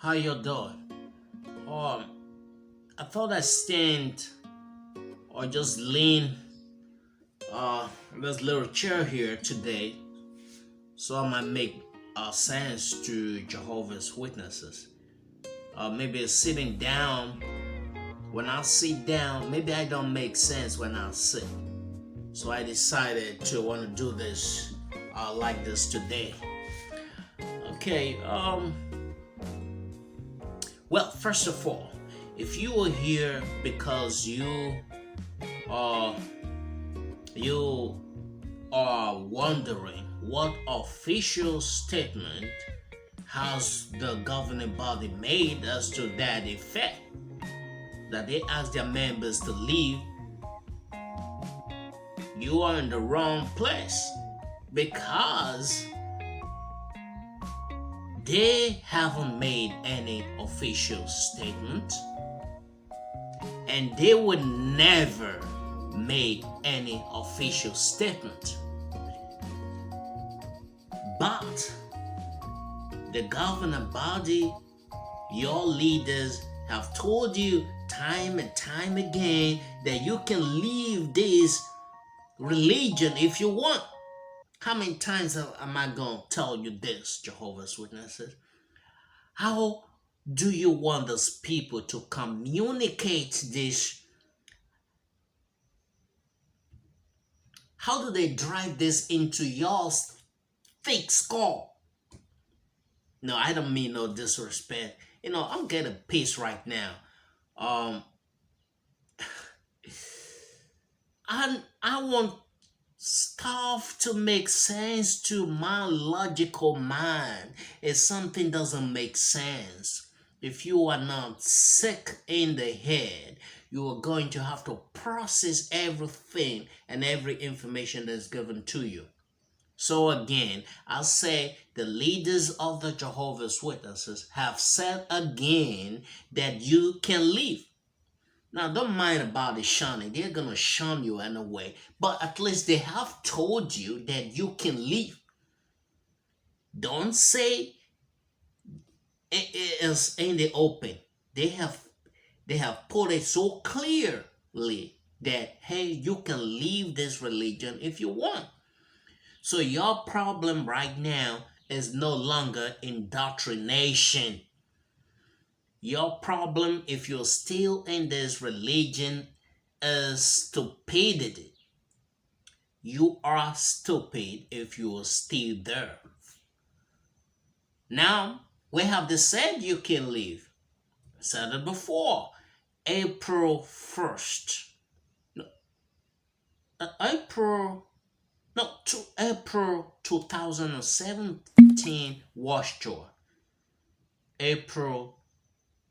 How you doing? Um, I thought I'd stand or just lean this little chair here today, so I might make sense to Jehovah's Witnesses. Maybe sitting down. When I sit down, maybe I don't make sense when I sit. So I decided to want to do this like this today. Okay. Well, first of all, if you are here because uh you are wondering what official statement has the governing body made as to that effect, that they ask their members to leave, you are in the wrong place because they haven't made any official statement and they would never make any official statement. But the governing body, your leaders have told you time and time again that you can leave this religion if you want. How many times am I going to tell you this, Jehovah's Witnesses? How do you want those people to communicate this? How do they drive this into your thick skull? No, I don't mean no disrespect. I'm getting pissed right now. Um, I want stuff to make sense to my logical mind. If something doesn't make sense, if you are not sick in the head, you are going to have to process everything and every information that's given to you. So again, I'll say the leaders of the Jehovah's Witnesses have said again that you can leave. Now, don't mind about the shunning. They're going to shun you anyway. But at least they have told you that you can leave. Don't say it is in the open. They have put it so clearly that, hey, you can leave this religion if you want. So your problem right now is no longer indoctrination. Your problem, if you're still in this religion, is stupidity. You are stupid if you are still there. Now, we have said you can leave. I said it before. April 1st. No, April, no, to April 2017 wash tour. April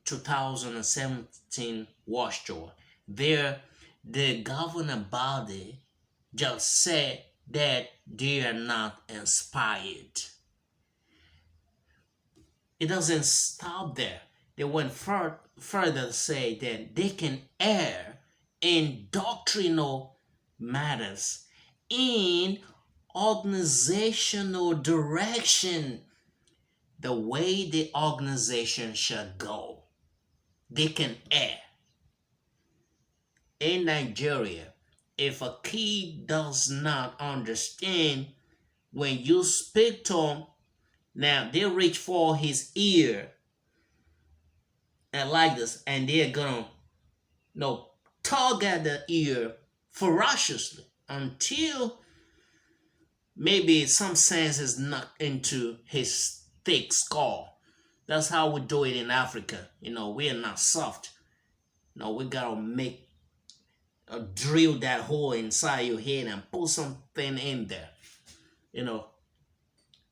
2017 wash tour. There, the governing body just said that they are not inspired. It doesn't stop there. They went further to say that they can err in doctrinal matters, in organizational direction, the way the organization should go. They can err. In Nigeria, if a kid does not understand, when you speak to him, now they reach for his ear and like this, and they're gonna tug at the ear ferociously until maybe some sense is knocked into his thick skull. That's how we do it in Africa. We are not soft. No, we gotta drill that hole inside your head and put something in there.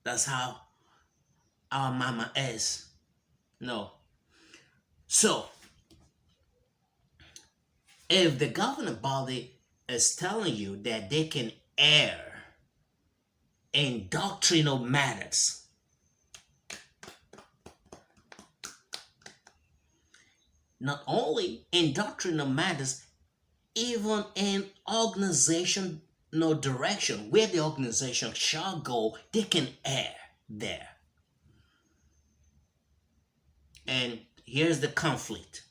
That's how our mama is. No. So, if the governing body is telling you that they can err in doctrinal matters, not only in doctrinal matters, even in organizational direction, where the organization shall go, they can err there. And here's the conflict.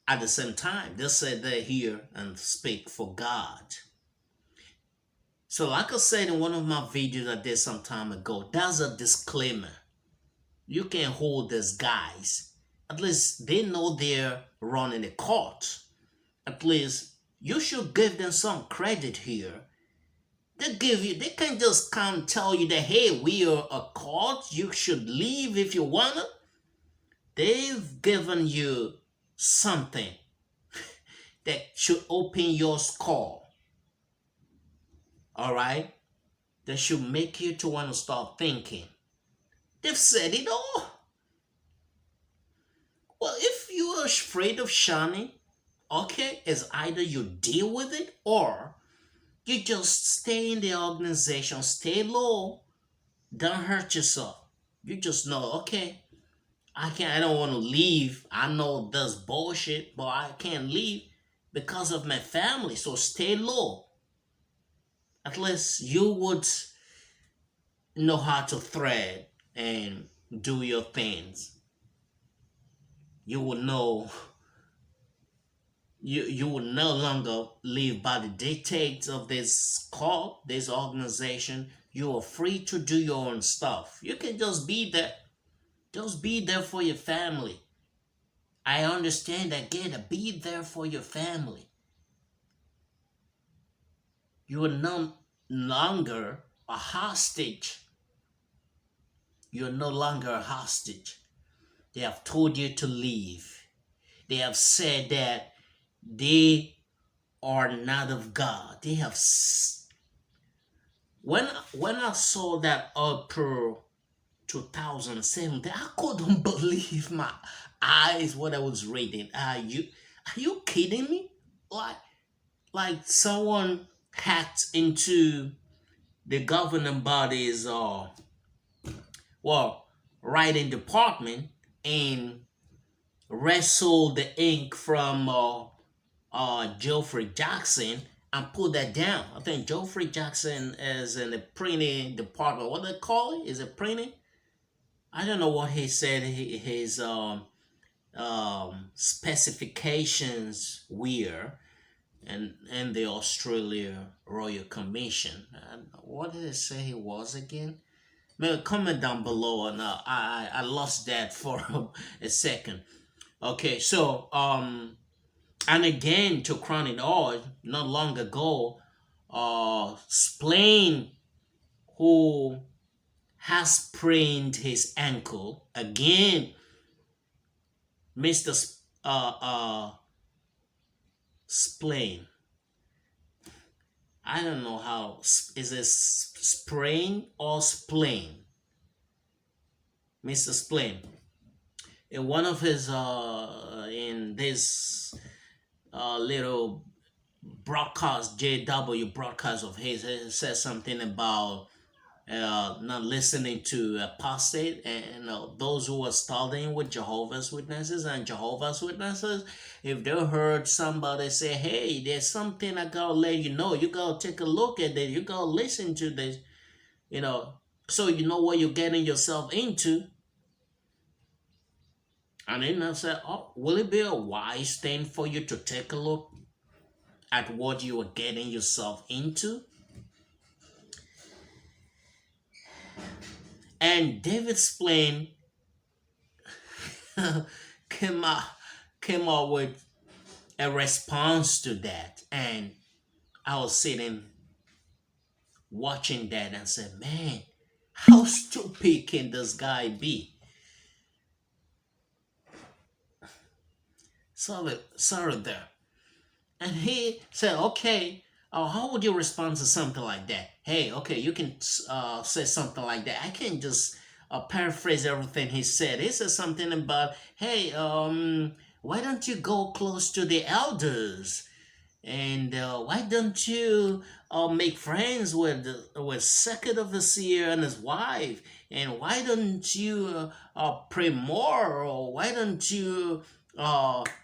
At the same time, they said they hear and speak for God. So, like I said in one of my videos I did some time ago, that's a disclaimer. You can hold these guys. At least they know they're running a court. At least you should give them some credit here. They can't just come tell you that, hey, we are a court, you should leave if you wanna. They've given you something that should open your skull. All right? That should make you to want to start thinking. They've said it all. Well, if you are afraid of shining, okay, it's either you deal with it or you just stay in the organization, stay low, don't hurt yourself. You just know, okay, I don't want to leave. I know that's bullshit, but I can't leave because of my family. So stay low. At least you would know how to thread and do your things. You will know you will no longer live by the dictates of this cult, this organization. You are free to do your own stuff. You can just be there. Just be there for your family. I understand that. Get be there for your family. You are no longer a hostage. You are no longer a hostage. They have told you to leave. They have said that they are not of God. They have when I saw that April 2017, I couldn't believe my eyes what I was reading. Are you kidding me? Like someone hacked into the governing bodies writing department and wrestled the ink from Geoffrey Jackson and put that down. I think Geoffrey Jackson is in the printing department. What they call it? Is it printing? I don't know what he said. His specifications were, and the Australia Royal Commission. What did it say he was again? Maybe comment down below, and I lost that for a second. Okay, so and again to crown it all, not long ago, Splain, who has sprained his ankle again, Mr. Splain. I don't know how is it sprain or spleen. Mr. Splain. In one of his in this little broadcast, JW broadcast of his, he says something about not listening to apostate and those who are studying with Jehovah's Witnesses. And Jehovah's Witnesses, if they heard somebody say, hey, there's something I gotta let you know, you gotta take a look at it, you gotta listen to this, so you know what you're getting yourself into. And then I said, oh, will it be a wise thing for you to take a look at what you are getting yourself into? And David Splain came up with a response to that. And I was sitting watching that and said, man, how stupid can this guy be? Sorry there. And he said, okay, how would you respond to something like that? Hey, okay, you can say something like that. I can't just paraphrase everything he said. He said something about, hey, why don't you go close to the elders? And why don't you make friends with second overseer and his wife? And why don't you pray more? Or why don't you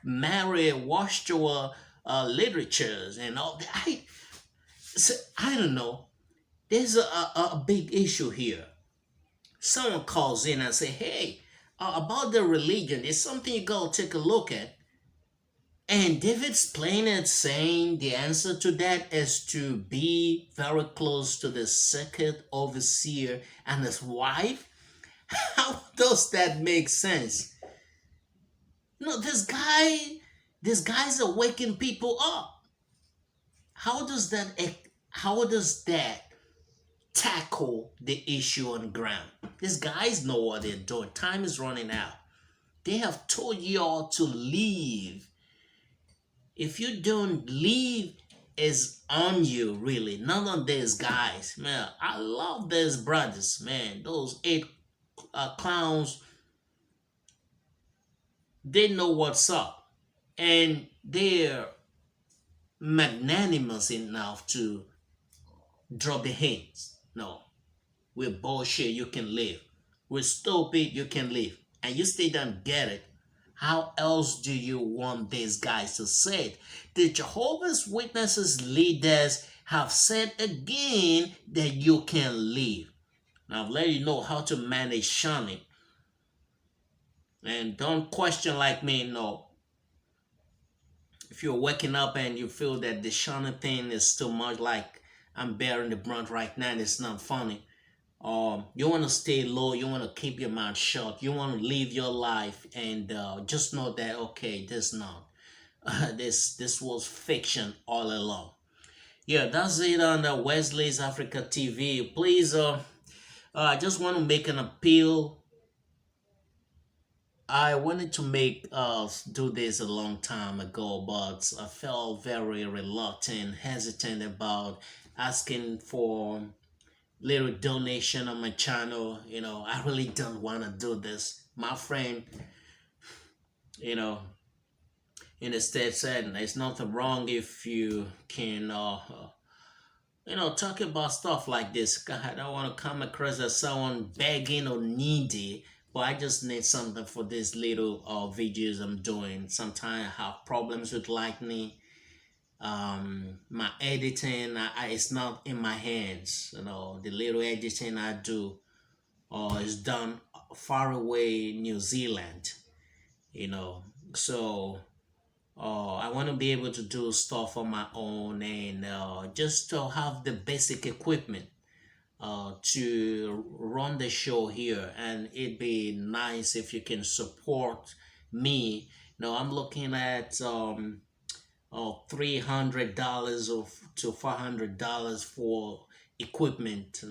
marry Watchtower literatures and all that? I don't know. There's a big issue here. Someone calls in and say, hey, about the religion, it's something you gotta take a look at. And David's plain and saying the answer to that is to be very close to the second overseer and his wife. How does that make sense? No, this guy's waking people up. How does that tackle the issue on the ground? These guys know what they're doing. Time is running out. They have told you all to leave. If you don't leave, is on you really. None of these guys, man. I love these brothers, man. Those eight clowns, they know what's up, and they're magnanimous enough to drop the hints. No, we're bullshit. You can leave. We're stupid. You can leave, and you still don't get it. How else do you want these guys to say it? The Jehovah's Witnesses leaders have said again that you can leave. Now, I've let you know how to manage shunning. And don't question like me, no. If you're waking up and you feel that the shunning thing is too much, like I'm bearing the brunt right now and it's not funny, you want to stay low, you want to keep your mouth shut, you want to live your life, and just know that okay, this not this was fiction all along. Yeah, that's it on the Wesley's Africa TV. Please, I just want to make an appeal. I wanted to make do this a long time ago, but I felt very reluctant, hesitant about asking for little donation on my channel. I really don't want to do this. My friend, you know, in the States said there's nothing wrong if you can, talk about stuff like this. God, I don't want to come across as someone begging or needy, but I just need something for these little videos I'm doing. Sometimes I have problems with lightning. My editing, it's not in my hands. The little editing I do is done far away in New Zealand. So I want to be able to do stuff on my own, and just to have the basic equipment to run the show here. And it'd be nice if you can support me. I'm looking at $300 to $400 for equipment.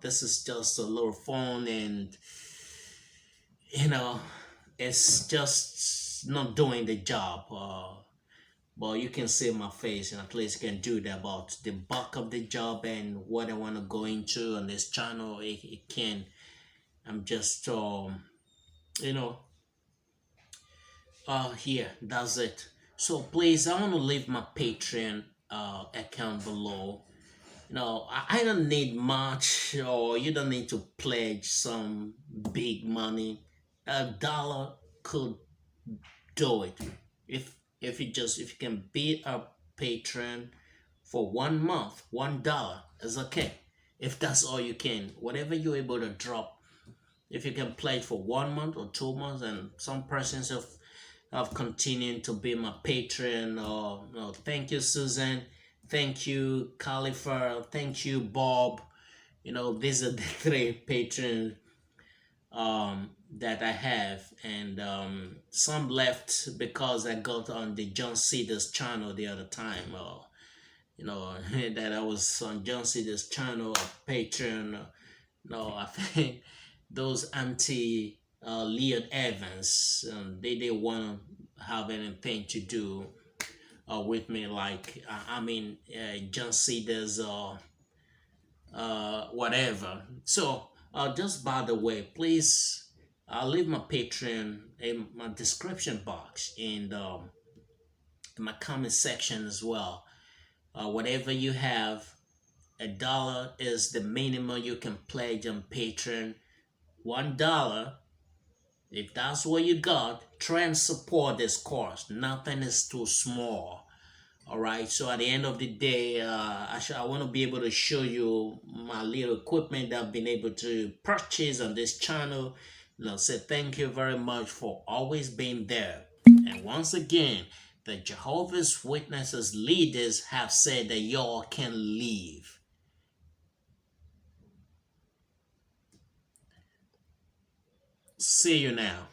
This is just a little phone, and it's just not doing the job. But you can see my face, and at least you can do that. About the bulk of the job and what I want to go into on this channel, it can. I'm just here, that's it. So please, I want to leave my Patreon account below. I don't need much, or you don't need to pledge some big money. $1 could do it. If you can be a patron for 1 month, $1 is okay. If that's all you can, whatever you're able to drop, if you can pledge for 1 month or 2 months, and some persons have continued to be my patron. Thank you, Susan. Thank you, Califer. Thank you, Bob. These are the three patrons that I have, and some left because I got on the John Cedars channel the other time. That I was on John Cedars channel, Patreon. I think those anti Leon Evans, they didn't want to have anything to do with me. Like John Cedars or whatever. So just by the way, please, I'll leave my Patreon in my description box and in my comment section as well. Whatever you have, $1 is the minimum you can pledge on Patreon. $1, if that's what you got, try and support this cause. Nothing is too small. All right, so at the end of the day, I want to be able to show you my little equipment that I've been able to purchase on this channel, No, say thank you very much for always being there. And once again, the Jehovah's Witnesses leaders have said that y'all can leave. See you now.